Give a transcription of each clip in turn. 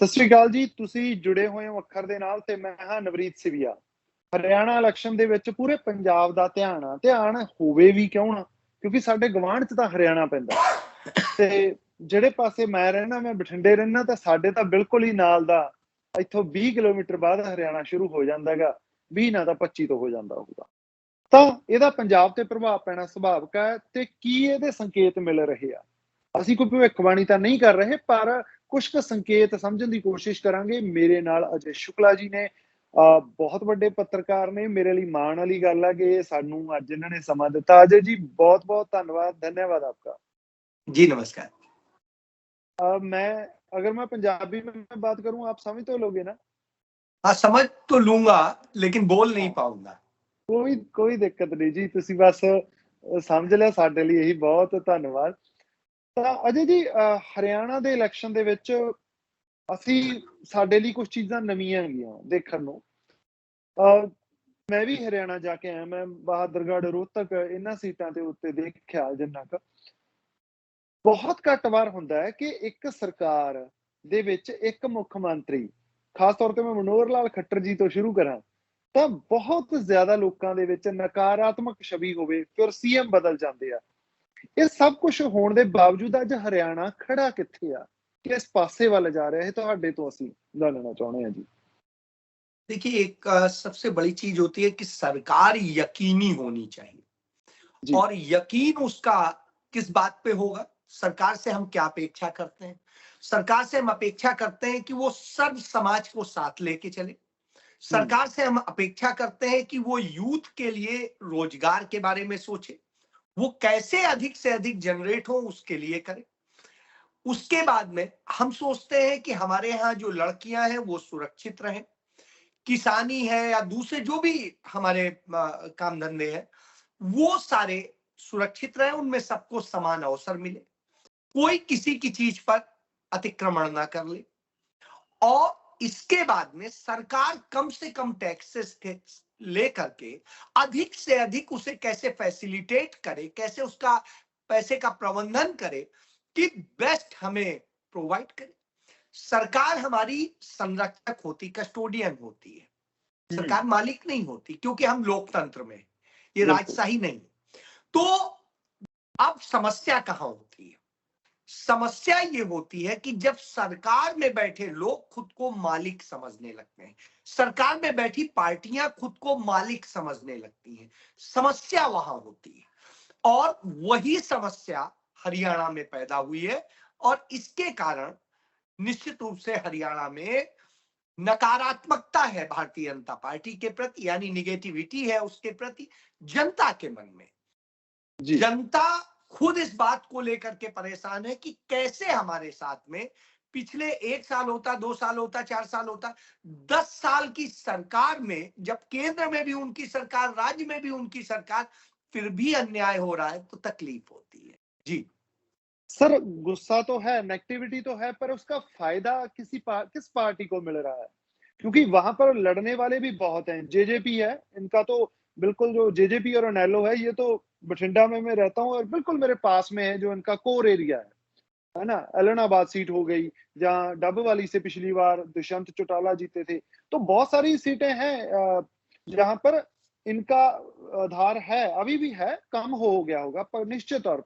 ਸਤਿ ਸ੍ਰੀ ਅਕਾਲ ਜੀ, ਤੁਸੀਂ ਜੁੜੇ ਹੋਏ ਹੋ ਅੱਖਰ ਦੇ ਨਾਲ ਤੇ ਮੈਂ ਹਾਂ ਨਵਰੀਤ ਸਿਵੀਆ। ਹਰਿਆਣਾ ਇਲੈਕਸ਼ਨ ਦੇ ਵਿੱਚ ਪੂਰੇ ਪੰਜਾਬ ਦਾ ਧਿਆਨ ਹੋਵੇ ਵੀ ਕਿਉਂ ਨਾ, ਕਿਉਂਕਿ ਸਾਡੇ ਗੁਆਂਢ 'ਚ ਤਾਂ ਹਰਿਆਣਾ ਪੈਂਦਾ ਤੇ ਜਿਹੜੇ ਪਾਸੇ ਮੈਂ ਰਹਿਣਾ, ਮੈਂ ਬਠਿੰਡੇ ਰਹਿਣਾ, ਤਾਂ ਸਾਡੇ ਤਾਂ ਬਿਲਕੁਲ ਹੀ ਨਾਲ ਦਾ ਇੱਥੋਂ 20 ਕਿਲੋਮੀਟਰ ਬਾਅਦ ਹਰਿਆਣਾ ਸ਼ੁਰੂ ਹੋ ਜਾਂਦਾ ਹੈਗਾ। 20 ਨਾ ਤਾਂ 25 ਤੋਂ ਹੋ ਜਾਂਦਾ ਹੋਊਗਾ। ਤਾਂ ਇਹਦਾ ਪੰਜਾਬ ਤੇ ਪ੍ਰਭਾਵ ਪੈਣਾ ਸੁਭਾਵਿਕ ਹੈ ਤੇ ਕੀ ਇਹਦੇ ਸੰਕੇਤ ਮਿਲ ਰਹੇ ਆ? ਅਸੀਂ ਕੋਈ ਭਵਿੱਖਬਾਣੀ ਤਾਂ ਨਹੀਂ ਕਰ ਰਹੇ, ਪਰ ਕੁਝ ਕੁ ਸੰਕੇਤ ਸਮਝਣ ਦੀ ਕੋਸ਼ਿਸ਼ ਕਰਾਂਗੇ। ਮੇਰੇ ਨਾਲ ਅਜੇ ਸ਼ੁਕਲਾ ਜੀ ਨੇ, ਬਹੁਤ ਵੱਡੇ ਪੱਤਰਕਾਰ ਨੇ। ਮੇਰੇ ਲਈ ਮਾਣ ਵਾਲੀ ਗੱਲ ਹੈ ਕਿ ਸਾਨੂੰ ਅੱਜ ਇਹਨਾਂ ਨੇ ਸਮਾਂ ਦਿੱਤਾ। अजय जी बहुत बहुत धन्यवाद, धन्यवाद आपका। जी नमस्कार। मैं अगर मैं पंजाबी में बात करूं, आप समझ तो लोगे ना? हाँ समझ तो लूंगा लेकिन बोल नहीं पाऊंगा। कोई कोई दिक्कत नहीं जी, ਤੁਸੀਂ ਬਸ ਸਮਝ ਲਿਆ। ਸਾਡੇ ਲਈ ਇਹੀ ਬਹੁਤ ਧੰਨਵਾਦ। ਤਾਂ ਅਜੇ ਜੀ, ਹਰਿਆਣਾ ਦੇ ਇਲੈਕਸ਼ਨ ਦੇ ਵਿੱਚ ਅਸੀਂ ਸਾਡੇ ਲਈ ਕੁਝ ਚੀਜ਼ਾਂ ਨਵੀਆਂ ਹੈਗੀਆਂ ਦੇਖਣ ਨੂੰ। ਅ, ਮੈਂ ਵੀ ਹਰਿਆਣਾ ਜਾ ਕੇ ਆਇਆ। ਮੈਂ ਬਹਾਦਰਗੜ੍ਹ, ਰੋਹਤਕ ਇਹਨਾਂ ਸੀਟਾਂ ਦੇ ਉੱਤੇ ਦੇਖਿਆ ਜਿੰਨਾ ਕੁ। ਬਹੁਤ ਘੱਟ ਵਾਰ ਹੁੰਦਾ ਹੈ ਕਿ ਇੱਕ ਸਰਕਾਰ ਦੇ ਵਿੱਚ ਇੱਕ ਮੁੱਖ ਮੰਤਰੀ, ਖਾਸ ਤੌਰ ਤੇ ਮੈਂ ਮਨੋਹਰ ਲਾਲ ਖੱਟਰ ਜੀ ਤੋਂ ਸ਼ੁਰੂ ਕਰਾਂ, ਤਾਂ ਬਹੁਤ ਜ਼ਿਆਦਾ ਲੋਕਾਂ ਦੇ ਵਿੱਚ ਨਕਾਰਾਤਮਕ ਛਵੀ ਹੋਵੇ, ਫਿਰ ਸੀਐਮ ਬਦਲ ਜਾਂਦੇ ਆ। ਇਹ ਸਭ ਕੁਝ ਹੋਣ ਦੇ ਬਾਵਜੂਦ ਅੱਜ ਹਰਿਆਣਾ ਖੜਾ ਕਿੱਥੇ ਆ? ਕਿਸ ਪਾਸੇ ਵੱਲ ਜਾ ਰਿਹਾ ਹੈ? ਤੁਹਾਡੇ ਤੋਂ ਅਸੀਂ ਜਾਣਨਾ ਚਾਹੁੰਦੇ ਹਾਂ ਜੀ। देखिए एक सबसे बड़ी चीज होती है कि सरकार यकीनी होनी चाहिए जी। और यकीन उसका किस बात पे होगा। सरकार से हम क्या अपेक्षा करते हैं? सरकार से हम अपेक्षा करते हैं कि वो सर्व समाज को साथ लेके चले। सरकार से हम अपेक्षा करते हैं कि वो यूथ के लिए रोजगार के बारे में सोचे, वो कैसे अधिक से अधिक जनरेट हो उसके लिए करे। उसके बाद में हम सोचते हैं कि हमारे यहाँ जो लड़कियां हैं वो सुरक्षित रहें, किसानी है या दूसरे जो भी हमारे काम धंधे हैं वो सारे सुरक्षित रहे, उनमें सबको समान अवसर मिले, कोई किसी की चीज पर अतिक्रमण ना कर ले। और इसके बाद में सरकार कम से कम टैक्सेस लेकर के अधिक से अधिक उसे कैसे फैसिलिटेट करे, कैसे उसका पैसे का प्रबंधन करे कि बेस्ट हमें प्रोवाइड करे। सरकार हमारी संरक्षक होती, कस्टोडियन होती है, सरकार मालिक नहीं होती, क्योंकि हम लोकतंत्र में, ये राजशाही नहीं। तो अब समस्या कहां होती है? समस्या ये होती है कि जब सरकार में बैठे लोग खुद को मालिक समझने लगते हैं, सरकार में बैठी पार्टियां खुद को मालिक समझने लगती हैं, समस्या वहां होती है। और वही समस्या हरियाणा में पैदा हुई है और इसके कारण निश्चित रूप से हरियाणा में नकारात्मकता है भारतीय जनता पार्टी के प्रति, यानी निगेटिविटी है उसके प्रति जनता के मन में। जनता खुद इस बात को लेकर के परेशान है कि कैसे हमारे साथ में पिछले 1 साल होता, 2 साल होता, 4 साल होता, 10 साल की सरकार में, जब केंद्र में भी उनकी सरकार, राज्य में भी उनकी सरकार, फिर भी अन्याय हो रहा है तो तकलीफ होती है। जी सर, गुस्सा तो है, नेगेटिविटी तो है, पर उसका फायदा किस पार्टी को मिल रहा है? क्योंकि वहां पर लड़ने वाले भी बहुत हैं। जेजेपी है इनका, तो बिल्कुल जो जेजेपी और अनेलो है, ये तो बठिंडा में मैं रहता हूँ और बिल्कुल मेरे पास में है, जो इनका कोर एरिया है ना। एलनाबाद सीट हो गई, जहाँ डबवाली से पिछली बार दुष्यंत चौटाला जीते थे। तो बहुत सारी सीटें हैं जहां पर इनका आधार है, अभी भी है, कम हो गया होगा पर निश्चित तौर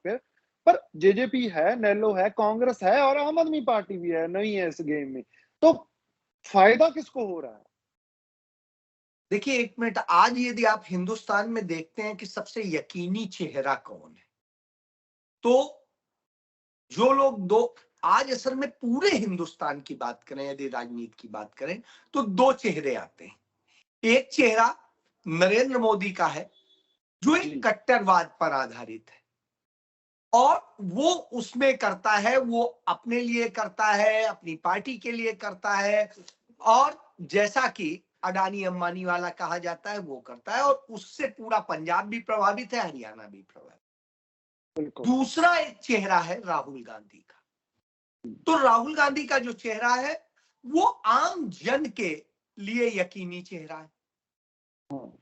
पर जेजेपी है, नेलो है, कांग्रेस है और आम आदमी पार्टी भी है, नहीं है इस गेम में। तो फायदा किसको हो रहा है? देखिए एक मिनट, आज यदि आप हिंदुस्तान में देखते हैं कि सबसे यकीनी चेहरा कौन है, तो जो लोग दो, आज असल में पूरे हिंदुस्तान की बात करें, यदि राजनीति की बात करें तो 2 चेहरे आते हैं। एक चेहरा नरेंद्र मोदी का है जो एक कट्टरवाद पर आधारित है और वो उसमें करता है, वो अपने लिए करता है, अपनी पार्टी के लिए करता है और जैसा कि अडानी अंबानी वाला कहा जाता है वो करता है और उससे पूरा पंजाब भी प्रभावित है, हरियाणा भी प्रभावित। दूसरा एक चेहरा है राहुल गांधी का। तो राहुल गांधी का जो चेहरा है वो आम जन के लिए यकीनी चेहरा है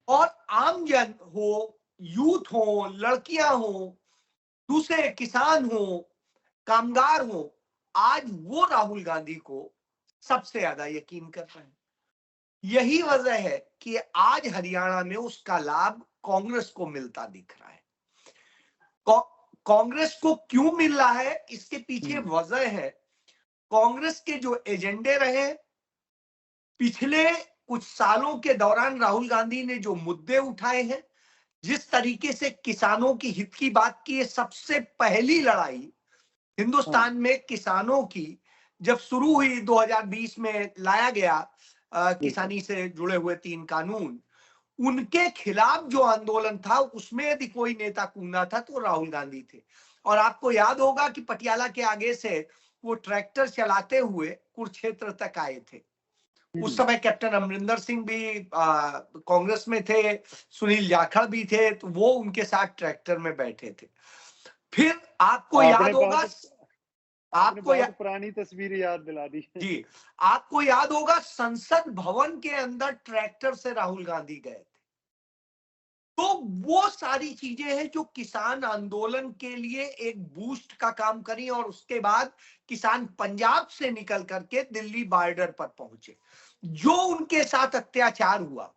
और आम जन हो, यूथ हो, लड़कियां हो, दूसरे किसान हो, कामगार हो, आज वो राहुल गांधी को सबसे ज्यादा यकीन कर रहे हैं। यही वजह है कि आज हरियाणा में उसका लाभ कांग्रेस को मिलता दिख रहा है। कांग्रेस को क्यों मिल रहा है, इसके पीछे वजह है कांग्रेस के जो एजेंडे रहे पिछले कुछ सालों के दौरान। राहुल गांधी ने जो मुद्दे उठाए हैं, जिस तरीके से किसानों की हित की बात की है, सबसे पहली लड़ाई हिंदुस्तान में किसानों की जब शुरू हुई 2020 में लाया गया किसानी से जुड़े हुए 3 कानून, उनके खिलाफ जो आंदोलन था उसमें यदि कोई नेता कूदना था तो राहुल गांधी थे। और आपको याद होगा कि पटियाला के आगे से वो ट्रैक्टर चलाते हुए कुरुक्षेत्र तक आए थे। उस समय कैप्टन अमरिंदर सिंह भी कांग्रेस में थे, सुनील जाखड़ भी थे, तो वो उनके साथ ट्रैक्टर में बैठे थे। फिर आपको याद होगा, आपने बहुत पुरानी तस्वीर याद दिला दी जी, आपको याद होगा संसद भवन के अंदर ट्रैक्टर से राहुल गांधी गए थे। तो वो सारी चीजें हैं जो किसान आंदोलन के लिए एक बूस्ट का काम करी, और उसके बाद किसान पंजाब से निकल करके दिल्ली बॉर्डर पर पहुंचे। जो उनके साथ अत्याचार हुआ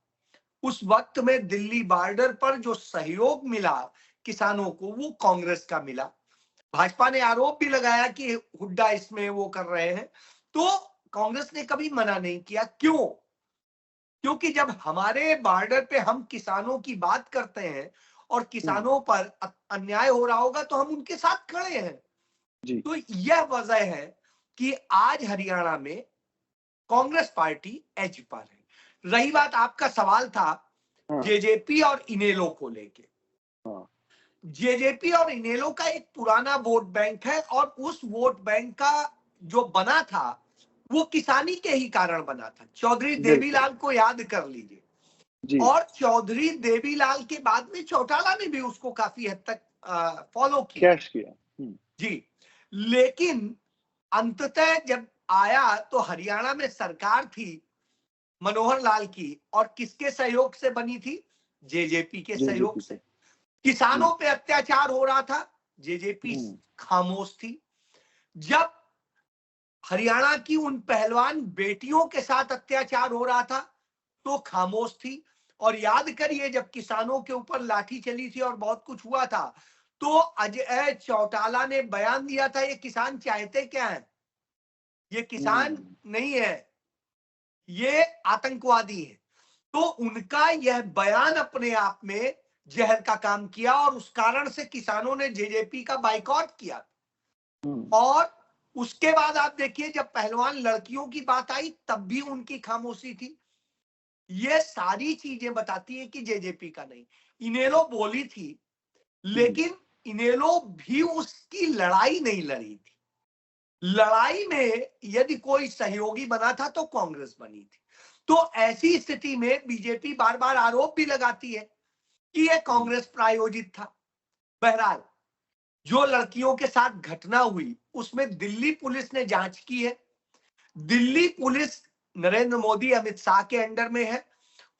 उस वक्त में दिल्ली बॉर्डर पर जो सहयोग मिला किसानों को, वो कांग्रेस का मिला। भाजपा ने आरोप भी लगाया कि हुड्डा इसमें वो कर रहे हैं, तो कांग्रेस ने कभी मना नहीं किया। क्यों? क्योंकि जब हमारे बॉर्डर पे हम किसानों की बात करते हैं और किसानों पर अन्याय हो रहा होगा तो हम उनके साथ खड़े हैं। जी। तो यह वजह है कि आज हरियाणा में कांग्रेस पार्टी एज पर है। रही बात आपका सवाल था जेजेपी और इनेलो को लेके, जेजेपी और इनेलो का एक पुराना वोट बैंक है, और उस वोट बैंक का जो बना था वो किसानी के ही कारण बना था। चौधरी देवीलाल को याद कर लीजिए, और चौधरी देवीलाल के बाद में चौटाला ने भी उसको काफी हद तक फॉलो किया जी। लेकिन अंततः जब आया तो हरियाणा में सरकार थी मनोहर लाल की, और किसके सहयोग से बनी थी? जेजेपी के सहयोग से। किसानों पे अत्याचार हो रहा था, जेजेपी खामोश थी। जब हरियाणा की उन पहलवान बेटियों के साथ अत्याचार हो रहा था तो खामोश थी। और याद करिए जब किसानों के ऊपर लाठी चली थी और बहुत कुछ हुआ था, तो अजय चौटाला ने बयान दिया था, ये किसान चाहते क्या है, ये किसान नहीं है, ये आतंकवादी है। तो उनका यह बयान अपने आप में जहर का काम किया, और उस कारण से किसानों ने जेजेपी का बाइकॉट किया। और उसके बाद आप देखिए जब पहलवान लड़कियों की बात आई तब भी उनकी खामोशी थी। ये सारी चीजें बताती है कि जेजेपी का नहीं। इनेलो बोली थी, लेकिन इनेलो भी उसकी लड़ाई नहीं लड़ी थी। लड़ाई में यदि कोई सहयोगी बना था तो कांग्रेस बनी थी। तो ऐसी स्थिति में बीजेपी बार बार आरोप भी लगाती है कि यह कांग्रेस प्रायोजित था। बहरहाल जो लड़कियों के साथ घटना हुई उसमें दिल्ली पुलिस ने जांच की है। दिल्ली पुलिस नरेंद्र मोदी अमित शाह के अंडर में है।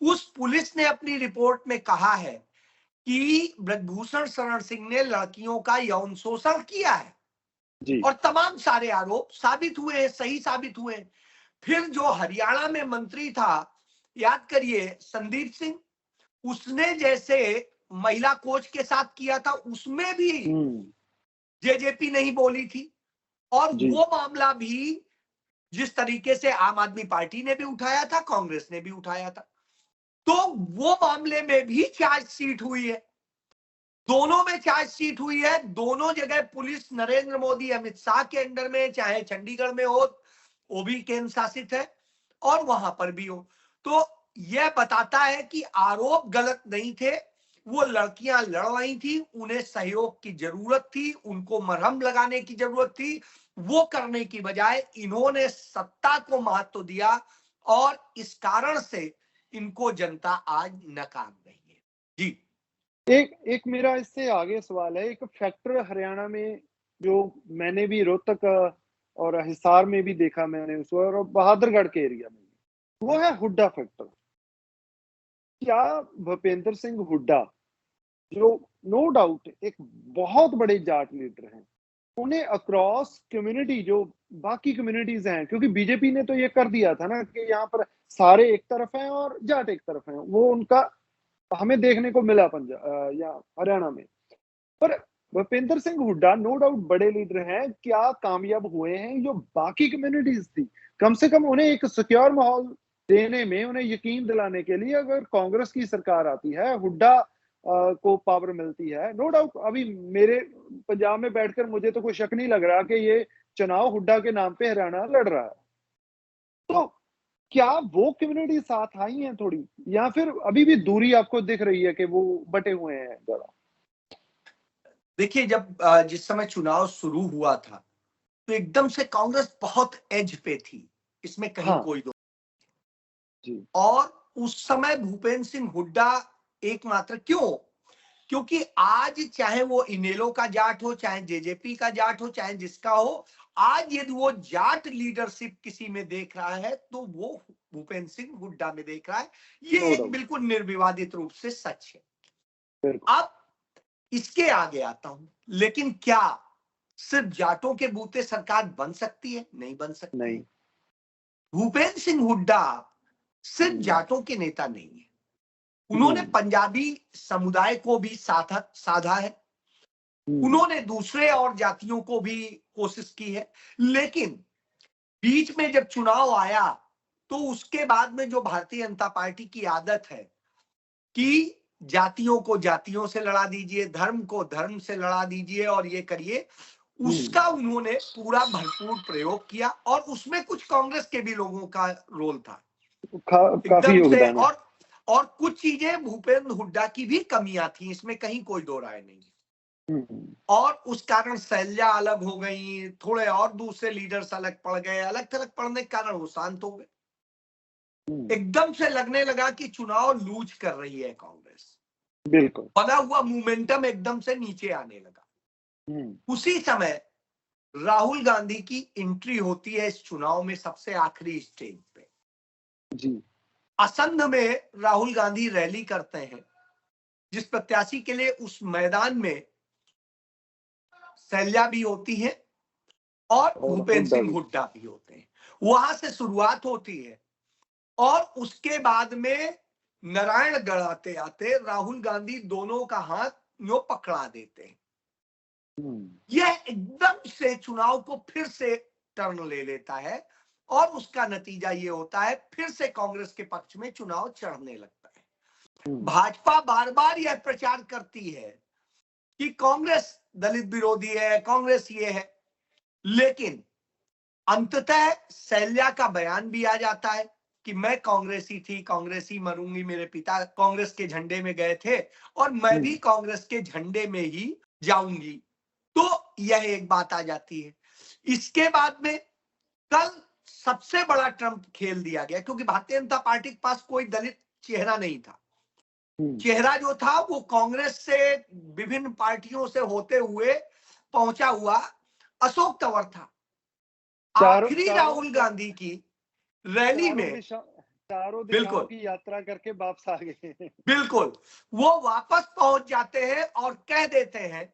उस पुलिस ने अपनी रिपोर्ट में कहा है कि ब्रजभूषण शरण सिंह ने लड़कियों का यौन शोषण किया है जी। और तमाम सारे आरोप साबित हुए हैं, सही साबित हुए हैं। फिर जो हरियाणा में मंत्री था, याद करिए संदीप सिंह, उसने जैसे महिला कोच के साथ किया था उसमें भी जेजेपी नहीं बोली थी। और वो मामला भी जिस तरीके से आम आदमी पार्टी ने भी उठाया था, कांग्रेस ने भी उठाया था, तो वो मामले में भी चार्जशीट हुई है। दोनों में चार्जशीट हुई है। दोनों जगह पुलिस नरेंद्र मोदी अमित शाह के अंडर में, चाहे चंडीगढ़ में हो वो भी केंद्र शासित है और वहां पर भी हो। तो यह बताता है कि आरोप गलत नहीं थे। वो लड़कियां लड़ रही थी, उन्हें सहयोग की जरूरत थी, उनको मरहम लगाने की जरूरत थी। वो करने की बजाय इन्होंने सत्ता को महत्व दिया, और इस कारण से इनको जनता आज नकार रही है जी। एक मेरा इससे आगे सवाल है। एक फैक्टर हरियाणा में जो मैंने भी रोहतक और हिसार में भी देखा मैंने उसको, और बहादुरगढ़ के एरिया में, वो है हुड्डा फैक्टर। क्या भूपेंद्र सिंह हुड्डा, जो नो डाउट एक बहुत बड़े जाट लीडर हैं, उन्हें अक्रॉस कम्युनिटी जो बाकी कम्युनिटीज हैं, क्योंकि बीजेपी ने तो ये कर दिया था ना कि यहाँ पर सारे एक तरफ हैं और जाट एक तरफ हैं, वो उनका हमें देखने को मिला या हरियाणा में। पर भूपेंद्र सिंह हुड्डा नो डाउट बड़े लीडर हैं, क्या कामयाब हुए हैं जो बाकी कम्युनिटीज थी, कम से कम उन्हें एक सिक्योर माहौल देने में, उन्हें यकीन दिलाने के लिए अगर कांग्रेस की सरकार आती है, हुड्डा को पावर मिलती है, नो डाउट अभी मेरे पंजाब में बैठकर मुझे तो कोई शक नहीं लग रहा कि ये चुनाव हुड्डा के नाम पे हरियाणा लड़ रहा है। तो क्या वो कम्युनिटी साथ आई है थोड़ी, या फिर अभी भी दूरी आपको दिख रही है कि वो बटे हुए हैं जरा? देखिए, जब जिस समय चुनाव शुरू हुआ था तो एकदम से कांग्रेस बहुत एज पे थी, इसमें कहीं हाँ कोई दो। जी। और उस समय भूपेंद्र सिंह हुड्डा एकमात्र, क्यों? क्योंकि आज चाहे वो इनेलो का जाट हो, चाहे जेजेपी का जाट हो, चाहे जिसका हो, आज यदि वो जाट लीडरशिप किसी में देख रहा है तो वो भूपेंद्र सिंह हुड्डा में देख रहा है। ये नो एक डाउट। बिल्कुल निर्विवादित रूप से सच है। बिल्कुल। अब इसके आगे आता हूं, लेकिन क्या सिर्फ जाटों के बूते सरकार बन सकती है? नहीं बन सकती नहीं। है। भूपेंद्र सिंह हुड्डा सिर्फ हम्म। जाटों के नेता नहीं है, उन्होंने हम्म। पंजाबी समुदाय को भी साधा है, हम्म। उन्होंने दूसरे और जातियों को भी कोशिश की है। लेकिन बीच में जब चुनाव आया तो उसके बाद में जो भारतीय जनता पार्टी की आदत है कि जातियों को जातियों से लड़ा दीजिए, धर्म को धर्म से लड़ा दीजिए और ये करिए, हम्म। उसका उन्होंने पूरा भरपूर प्रयोग किया और उसमें कुछ कांग्रेस के भी लोगों का रोल था काफी एकदम से। योगदान है। और कुछ चीजें भूपेंद्र हुड्डा की भी कमियां थी, इसमें कहीं कोई दो राय नहीं। हम्म। और उस कारण शैलजा अलग हो गई, थोड़े और दूसरे लीडर्स अलग पड़ गए, अलग थलग पड़ने के कारण वो शांत हो गए। हम्म। एकदम से लगने लगा कि चुनाव लूज कर रही है कांग्रेस, बिल्कुल। बना हुआ मोमेंटम एकदम से नीचे आने लगा। हम्म। उसी समय राहुल गांधी की एंट्री होती है इस चुनाव में सबसे आखिरी स्टेज पे। जी। असंध में राहुल गांधी रैली करते हैं, जिस प्रत्याशी के लिए उस मैदान में शैलजा भी होती है और और भूपेंद्र हुड्डा सिंह भी। हुड्डा भी होते हैं। वहां से शुरुआत होती है और उसके बाद में नारायणगढ़ आते आते राहुल गांधी दोनों का हाथ यो पकड़ा देते हैं। यह एकदम से चुनाव को फिर से टर्न ले लेता है और उसका नतीजा ये होता है फिर से कांग्रेस के पक्ष में चुनाव चढ़ने लगता है। भाजपा बार बार यह प्रचार करती है कि कांग्रेस दलित विरोधी है, कांग्रेस ये है, लेकिन अंततः शैलजा का बयान भी आ जाता है कि मैं कांग्रेसी थी, कांग्रेसी मरूंगी, मेरे पिता कांग्रेस के झंडे में गए थे और मैं भी कांग्रेस के झंडे में ही जाऊंगी। तो यह एक बात आ जाती है। इसके बाद में कल सबसे बड़ा ट्रम्प खेल दिया गया, क्योंकि भारतीय जनता पार्टी के पास कोई दलित चेहरा नहीं था। चेहरा जो था वो कांग्रेस से विभिन्न पार्टियों से होते हुए पहुंचा हुआ अशोक तंवर था। आखिरी राहुल गांधी की रैली में चारों दिशाओं बिल्कुल की यात्रा करके वापस आ गए। बिल्कुल वो वापस पहुंच जाते हैं और कह देते हैं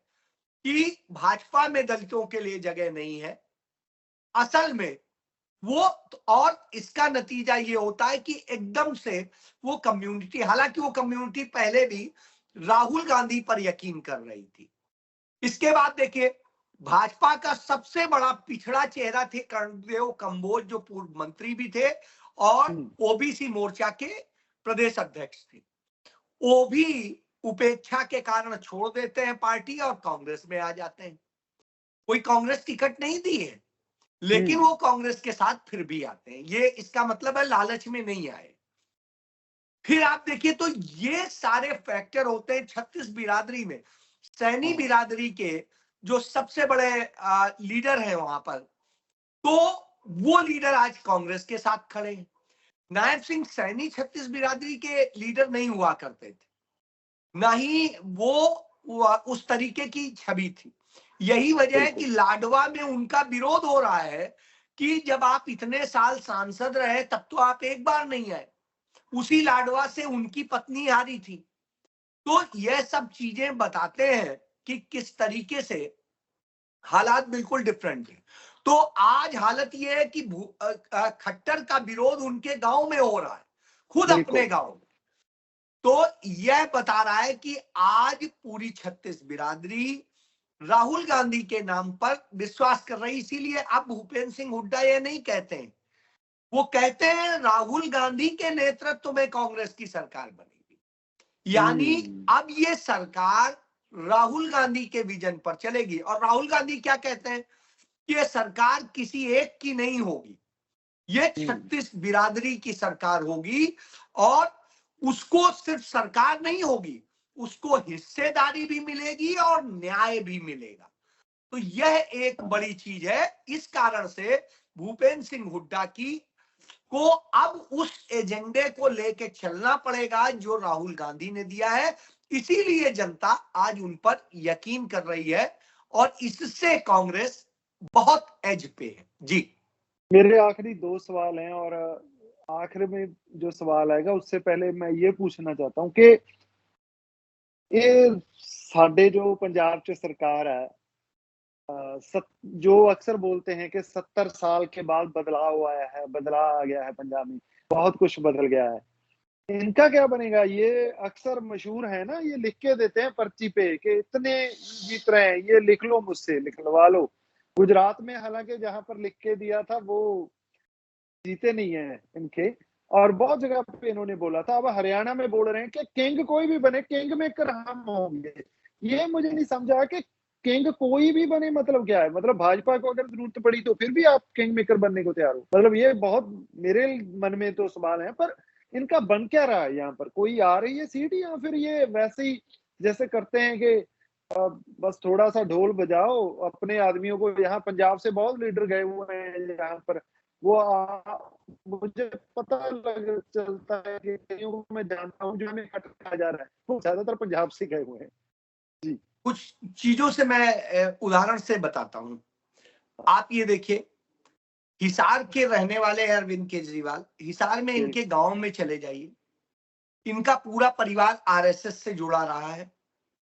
कि भाजपा में दलितों के लिए जगह नहीं है। असल में वो, और इसका नतीजा ये होता है कि एकदम से वो कम्युनिटी, हालांकि वो कम्युनिटी पहले भी राहुल गांधी पर यकीन कर रही थी। इसके बाद देखिए, भाजपा का सबसे बड़ा पिछड़ा चेहरा थे कर्णदेव कंबोज, जो पूर्व मंत्री भी थे और ओबीसी मोर्चा के प्रदेश अध्यक्ष थे। वो भी उपेक्षा के कारण छोड़ देते हैं पार्टी और कांग्रेस में आ जाते हैं। कोई कांग्रेस टिकट नहीं दी है, लेकिन वो कांग्रेस के साथ फिर भी आते हैं। ये इसका मतलब है लालच में नहीं आए। फिर आप देखिए तो ये सारे फैक्टर होते हैं। 36 बिरादरी में सैनी बिरादरी के जो सबसे बड़े लीडर हैं वहां पर, तो वो लीडर आज कांग्रेस के साथ खड़े हैं। नायब सिंह सैनी 36 बिरादरी के लीडर नहीं हुआ करते थे, ना ही वो उस तरीके की छवि थी। यही वजह है कि लाडवा में उनका विरोध हो रहा है कि जब आप इतने साल सांसद रहे तब तो आप एक बार नहीं आए। उसी लाडवा से उनकी पत्नी हारी थी। तो यह सब चीजें बताते हैं कि किस तरीके से हालात बिल्कुल डिफरेंट है। तो आज हालत ये है कि खट्टर का विरोध उनके गांव में हो रहा है, खुद अपने बिल्कुल। गांव में। तो यह बता रहा है कि आज पूरी 36 बिरादरी राहुल गांधी के नाम पर विश्वास कर रही। इसीलिए अब भूपेंद्र सिंह हुड्डा ये नहीं कहते हैं, वो कहते हैं राहुल गांधी के नेतृत्व में कांग्रेस की सरकार बनेगी। यानी अब ये सरकार राहुल गांधी के विजन पर चलेगी। और राहुल गांधी क्या कहते हैं कि ये सरकार किसी एक की नहीं होगी, ये 36 बिरादरी की सरकार होगी। और उसको सिर्फ सरकार नहीं होगी, उसको हिस्सेदारी भी मिलेगी और न्याय भी मिलेगा। तो यह एक बड़ी चीज है। इस कारण से भूपेंद्र सिंह हुड्डा की को अब उस एजेंडे को लेके चलना पड़ेगा जो राहुल गांधी ने दिया है। इसीलिए जनता आज उन पर यकीन कर रही है और इससे कांग्रेस बहुत एज पे है। जी, मेरे आखिरी 2 सवाल हैं और आखिर में जो सवाल आएगा उससे पहले मैं ये पूछना चाहता हूँ कि ये साडे जो पंजाब च सरकार है, जो अक्सर बोलते हैं कि 70 साल के बाद बदलाव आया है, बदलाव आ गया है पंजाब में, बहुत कुछ बदल गया है। इनका क्या बनेगा? ये अक्सर मशहूर है ना, ये लिख के देते हैं पर्ची पे कि इतने जीत रहे हैं, ये लिख लो मुझसे, लिखवा लो। गुजरात में हालाँकि जहाँ पर लिख के दिया था वो जीते नहीं हैं इनके, और बहुत जगह पे इन्होंने बोला था। अब हरियाणा में बोल रहे हैं कि किंग कोई भी बने, किंग मेकर हम होंगे। ये मुझे नहीं समझ आया कि किंग कोई भी बने मतलब क्या है? मतलब भाजपा को अगर ज़रूरत पड़ी तो फिर भी आप किंग मेकर बनने को तैयार हो? मतलब ये बहुत मेरे मन में तो सवाल है, पर इनका बन क्या रहा है यहाँ पर? कोई आ रही है सीट या फिर ये वैसे ही जैसे करते हैं कि बस थोड़ा-सा ढोल बजाओ, अपने आदमियों को, यहाँ पंजाब से बहुत लीडर गए हुए हैं यहाँ पर, वो मुझे पता लग चलता है कि कईयों को मैं जानता हूँ जो हमें खटका जा रहा है, वो ज़्यादातर पंजाब से गए हुए हैं। जी। कुछ चीजों से मैं उदाहरण से बताता हूं। आप ये देखिए, हिसार के रहने वाले अरविंद केजरीवाल, हिसार में जी। इनके गांव में चले जाइए, इनका पूरा परिवार आरएसएस से जुड़ा रहा है।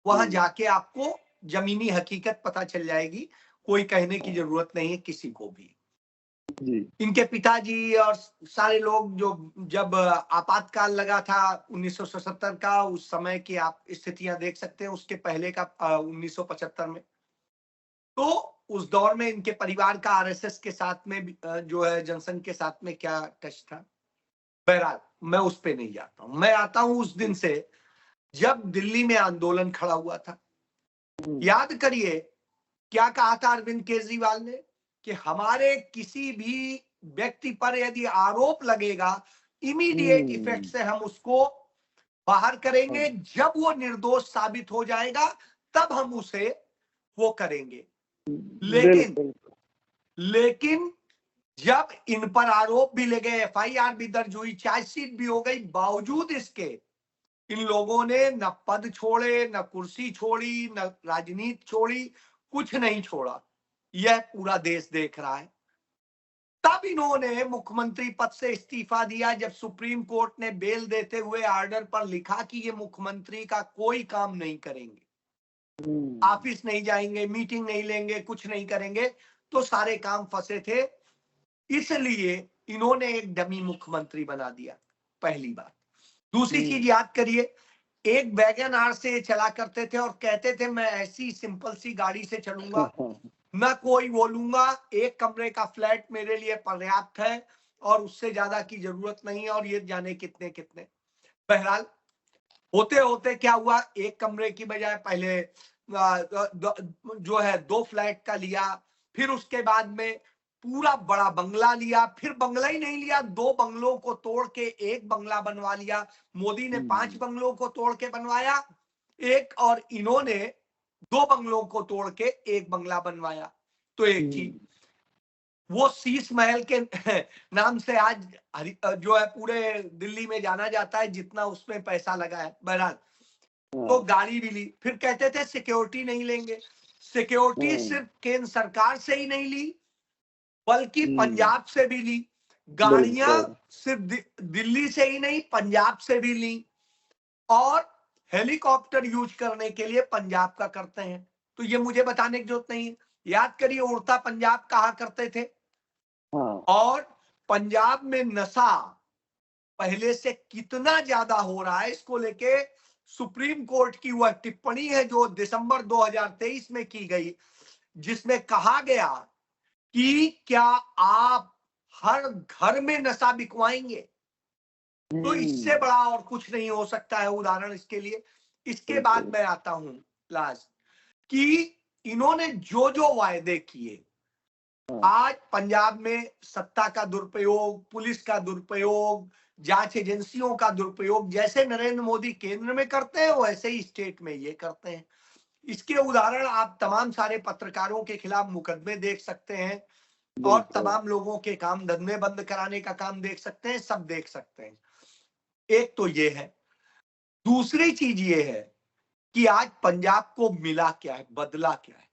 वहां जी। जाके आपको जमीनी हकीकत पता चल जाएगी, कोई कहने की हाँ। जरूरत नहीं है किसी को भी। जी। इनके पिताजी और सारे लोग जो, जब आपातकाल लगा था 1977 का, उस समय की आप स्थितियां देख सकते हैं, उसके पहले का 1975 में। तो उस दौर में इनके परिवार का आरएसएस के साथ में जो है जनसंघ के साथ में क्या टच था। बहरहाल मैं उस पे नहीं जाता हूं। मैं आता हूं उस दिन से जब दिल्ली में आंदोलन खड़ा हुआ था। याद करिए क्या कहा था अरविंद केजरीवाल ने कि हमारे किसी भी व्यक्ति पर यदि आरोप लगेगा, इमीडिएट इफेक्ट से हम उसको बाहर करेंगे। जब वो निर्दोष साबित हो जाएगा तब हम उसे वो करेंगे। लेकिन बिल्कुल। लेकिन जब इन पर आरोप भी लगे, एफआईआर भी दर्ज हुई, चार्जशीट भी हो गई, बावजूद इसके इन लोगों ने न पद छोड़े, न कुर्सी छोड़ी, न राजनीति छोड़ी, कुछ नहीं छोड़ा। यह पूरा देश देख रहा है। तब इन्होंने मुख्यमंत्री पद से इस्तीफा दिया जब सुप्रीम कोर्ट ने बेल देते हुए आर्डर पर लिखा कि ये मुख्यमंत्री का कोई काम नहीं करेंगे, ऑफिस नहीं जाएंगे, मीटिंग नहीं लेंगे, कुछ नहीं करेंगे। तो सारे काम फंसे थे, इसलिए इन्होंने एक डमी मुख्यमंत्री बना दिया। पहली बात। दूसरी चीज याद करिए, एक वैगन आर से चला करते थे और कहते थे मैं ऐसी सिंपल सी गाड़ी से चलूंगा, ना कोई बोलूंगा, एक कमरे का फ्लैट मेरे लिए पर्याप्त है और उससे ज्यादा की जरूरत नहीं है, और ये जाने कितने कितने। बहरहाल होते होते क्या हुआ, एक कमरे की बजाय पहले जो है 2 फ्लैट का लिया, फिर उसके बाद में पूरा बड़ा बंगला लिया, फिर बंगला ही नहीं लिया, 2 बंगलों को तोड़ के एक बंगला बनवा लिया। मोदी ने 5 बंगलों को तोड़ के बनवाया एक, और इन्होंने 2 बंगलों को तोड़ के एक बंगला बनवाया। तो एक चीज, वो शीश महल के नाम से आज जो है पूरे दिल्ली में जाना जाता है, जितना उसमें पैसा लगा है। बहरहाल तो गाड़ी भी ली, फिर कहते थे सिक्योरिटी नहीं लेंगे। सिक्योरिटी सिर्फ केंद्र सरकार से ही नहीं ली, बल्कि पंजाब से भी ली। गाड़ियां सिर्फ दिल्ली से ही नहीं, पंजाब से भी ली। और हेलीकॉप्टर यूज करने के लिए पंजाब का करते हैं। तो ये मुझे बताने की जरूरत नहीं है। याद करिए उड़ता पंजाब कहा करते थे। हाँ। और पंजाब में नशा पहले से कितना ज्यादा हो रहा है, इसको लेके सुप्रीम कोर्ट की वह टिप्पणी है जो दिसंबर 2023 में की गई, जिसमें कहा गया कि क्या आप हर घर में नशा बिकवाएंगे? तो इससे बड़ा और कुछ नहीं हो सकता है उदाहरण इसके लिए। इसके बाद बिल्कुल। मैं आता हूं लास्ट, कि इन्होंने जो जो वायदे किए, हाँ। आज पंजाब में सत्ता का दुरुपयोग, पुलिस का दुरुपयोग, जांच एजेंसियों का दुरुपयोग, जैसे नरेंद्र मोदी केंद्र में करते हैं वैसे ही स्टेट में ये करते हैं। इसके उदाहरण आप तमाम सारे पत्रकारों के खिलाफ मुकदमे देख सकते हैं और बिल्कुल। तमाम लोगों के काम धंधे बंद कराने का काम देख सकते हैं, सब देख सकते हैं। एक तो ये है। दूसरी चीज ये है कि आज पंजाब को मिला क्या है, बदला क्या है।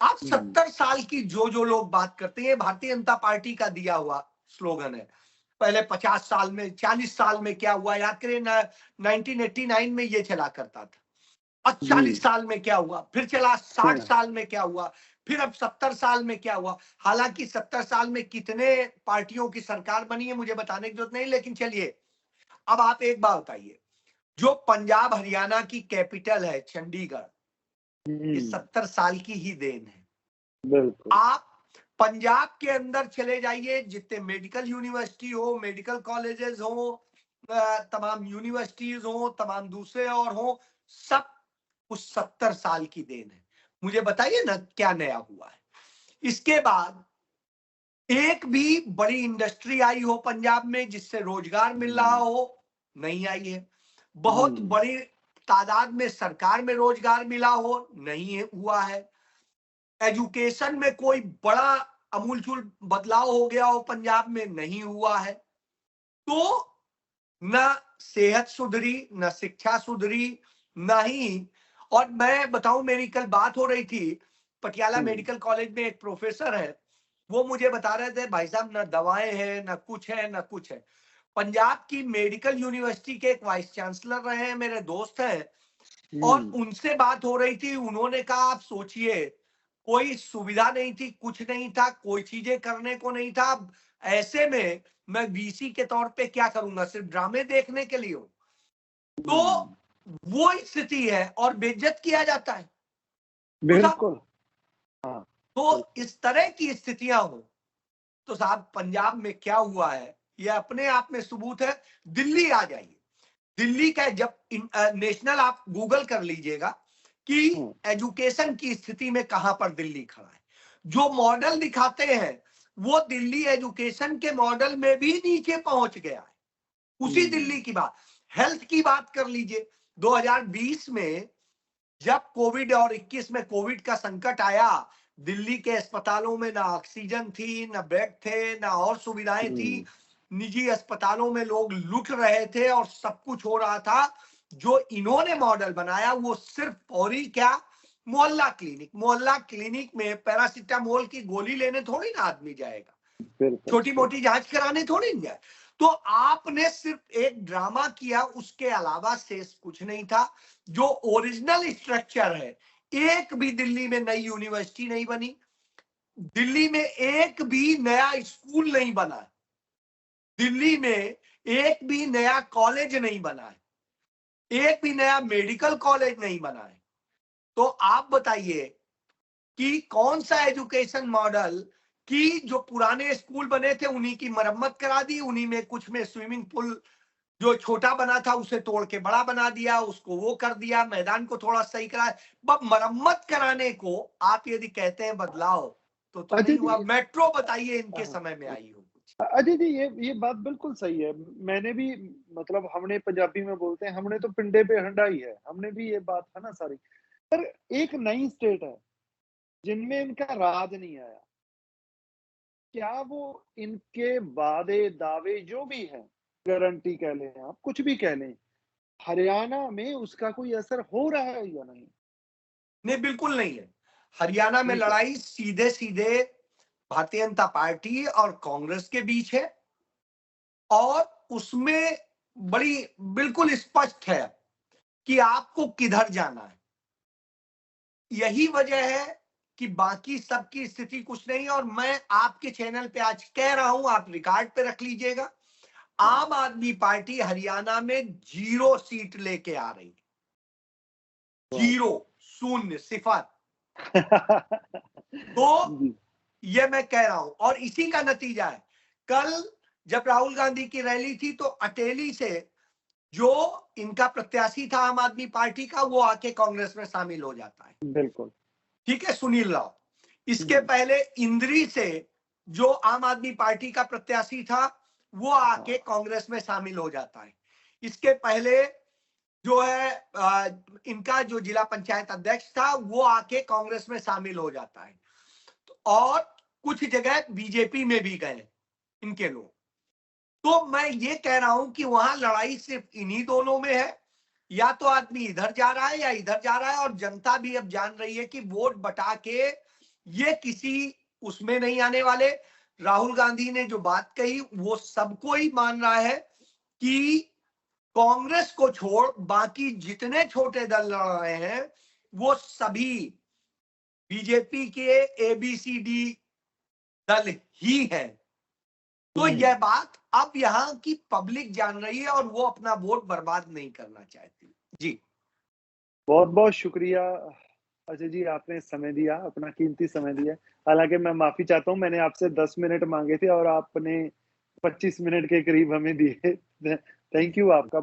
आज 70 साल की जो जो लोग बात करते हैं, भारतीय जनता पार्टी का दिया हुआ स्लोगन है। पहले 50 साल में, 40 साल में क्या हुआ याद करिए, 1989 में ये चला करता था। अब जी। 40 साल में क्या हुआ, फिर चला 60 हाँ। साल में क्या हुआ, फिर अब 70 साल में क्या हुआ। हालांकि 70 साल में कितने पार्टियों की सरकार बनी है मुझे बताने की जरूरत नहीं, लेकिन चलिए अब आप एक बात बताइए, जो पंजाब हरियाणा की कैपिटल है चंडीगढ़, ये 70 साल की ही देन है। बिल्कुल। आप पंजाब के अंदर चले जाइए, जितने मेडिकल यूनिवर्सिटी हो, मेडिकल कॉलेजेस हो, तमाम यूनिवर्सिटीज हो, तमाम दूसरे और हो, सब उस 70 साल की देन है। मुझे बताइए ना क्या नया हुआ है। इसके बाद एक भी बड़ी इंडस्ट्री आई हो पंजाब में जिससे रोजगार मिल रहा हो, नहीं आई है। बहुत बड़ी तादाद में सरकार में रोजगार मिला हो, नहीं हुआ है। एजुकेशन में कोई बड़ा अमूलचूल बदलाव हो गया हो पंजाब में, नहीं हुआ है। तो ना सेहत सुधरी, ना शिक्षा सुधरी, ना ही। और मैं बताऊं, मेरी कल बात हो रही थी, पटियाला मेडिकल कॉलेज में एक प्रोफेसर है, वो मुझे बता रहे थे भाई साहब ना दवाएं हैं, ना कुछ है, ना कुछ है। पंजाब की मेडिकल यूनिवर्सिटी के एक वाइस चांसलर रहे हैं, मेरे दोस्त हैं, और उनसे बात हो रही थी। उन्होंने कहा आप सोचिए, कोई सुविधा नहीं थी, कुछ नहीं था, कोई चीजें करने को नहीं था। ऐसे में मैं वीसी के तौर पे क्या करूंगा, सिर्फ ड्रामे देखने के लिए हो। तो वो स्थिति है और बेइज्जत किया जाता है। तो साहब, बिल्कुल। हाँ। तो इस तरह की स्थितियां हो तो साहब पंजाब में क्या हुआ है ये अपने आप में सबूत है। दिल्ली आ जाइए, दिल्ली का जब नेशनल आप गूगल कर लीजिएगा कि एजुकेशन की स्थिति में कहां पर दिल्ली खड़ा है। जो मॉडल दिखाते हैं वो दिल्ली एजुकेशन के मॉडल में भी नीचे पहुंच गया है। उसी दिल्ली की बात, हेल्थ की बात कर लीजिए। 2020 में जब कोविड और 21 में कोविड का संकट आया, दिल्ली के अस्पतालों में ना ऑक्सीजन थी, ना बेड थे, ना और सुविधाएं थी। निजी अस्पतालों में लोग लुट रहे थे और सब कुछ हो रहा था। जो इन्होंने मॉडल बनाया वो सिर्फ पौरी क्या, मोहल्ला क्लिनिक। मोहल्ला क्लिनिक में पैरासिटामोल की गोली लेने थोड़ी ना आदमी जाएगा, छोटी मोटी जांच कराने थोड़ी नहीं जाए। तो आपने सिर्फ एक ड्रामा किया, उसके अलावा शेष कुछ नहीं था। जो ओरिजिनल स्ट्रक्चर है, एक भी दिल्ली में नई यूनिवर्सिटी नहीं बनी, दिल्ली में एक भी नया स्कूल नहीं बना है, दिल्ली में एक भी नया कॉलेज नहीं बना है, एक भी नया मेडिकल कॉलेज नहीं बना है। तो आप बताइए कि कौन सा एजुकेशन मॉडल कि जो पुराने स्कूल बने थे उन्हीं की मरम्मत करा दी, उन्हीं में कुछ में स्विमिंग पूल जो छोटा बना था उसे तोड़ के बड़ा बना दिया, उसको वो कर दिया, मैदान को थोड़ा सही करा। बस मरम्मत कराने को आप यदि कहते हैं बदलाव, तो अजय नहीं जी, हुआ। मेट्रो बताइए इनके समय में आई हो कुछ। अजय जी, ये बात बिल्कुल सही है। मैंने भी, मतलब हमने पंजाबी में बोलते हैं, हमने तो पिंडे पे हंडाई है, हमने भी ये बात है ना सारी। पर एक नई स्टेट है जिनमें इनका राज नहीं आया, क्या वो इनके वादे दावे जो भी हैं, गारंटी कह लें आप, कुछ भी कह लें, हरियाणा में उसका कोई असर हो रहा है या नहीं? नहीं, बिल्कुल नहीं है। हरियाणा में ठीक है। लड़ाई सीधे सीधे भारतीय जनता पार्टी और कांग्रेस के बीच है, और उसमें बड़ी बिल्कुल स्पष्ट है कि आपको किधर जाना है। यही वजह है कि बाकी सबकी स्थिति कुछ नहीं है। और मैं आपके चैनल पे आज कह रहा हूं, आप रिकॉर्ड पे रख लीजिएगा, आम आदमी पार्टी हरियाणा में 0 सीट लेके आ रही है। 0, 0, 0। तो जी, ये मैं कह रहा हूं, और इसी का नतीजा है। कल जब राहुल गांधी की रैली थी तो अटेली से जो इनका प्रत्याशी था आम आदमी पार्टी का, वो आके कांग्रेस में शामिल हो जाता है। बिल्कुल। ठीक है, सुनील राव। इसके पहले इंद्री से जो आम आदमी पार्टी का प्रत्याशी था, वो आके कांग्रेस में शामिल हो जाता है। इसके पहले जो है इनका जो जिला पंचायत अध्यक्ष था, वो आके कांग्रेस में शामिल हो जाता है। और कुछ जगह बीजेपी में भी गए इनके लोग। तो मैं ये कह रहा हूं कि वहां लड़ाई सिर्फ इन्हीं दोनों में है, या तो आदमी इधर जा रहा है या इधर जा रहा है। और जनता भी अब जान रही है कि वोट बटा के ये किसी उसमें नहीं आने वाले। राहुल गांधी ने जो बात कही वो सबको ही मान रहा है कि कांग्रेस को छोड़ बाकी जितने छोटे दल लड़ रहे हैं वो सभी बीजेपी के ABCD दल ही है। तो यह बात अब यहाँ की पब्लिक जान रही है और वो अपना वोट बर्बाद नहीं करना चाहती। जी, बहुत बहुत शुक्रिया अजय जी, आपने समय दिया, अपना कीमती समय दिया। हालांकि मैं माफी चाहता हूँ, मैंने आपसे 10 मिनट मांगे थे और आपने 25 मिनट के करीब हमें दिए। थैंक यू आपका।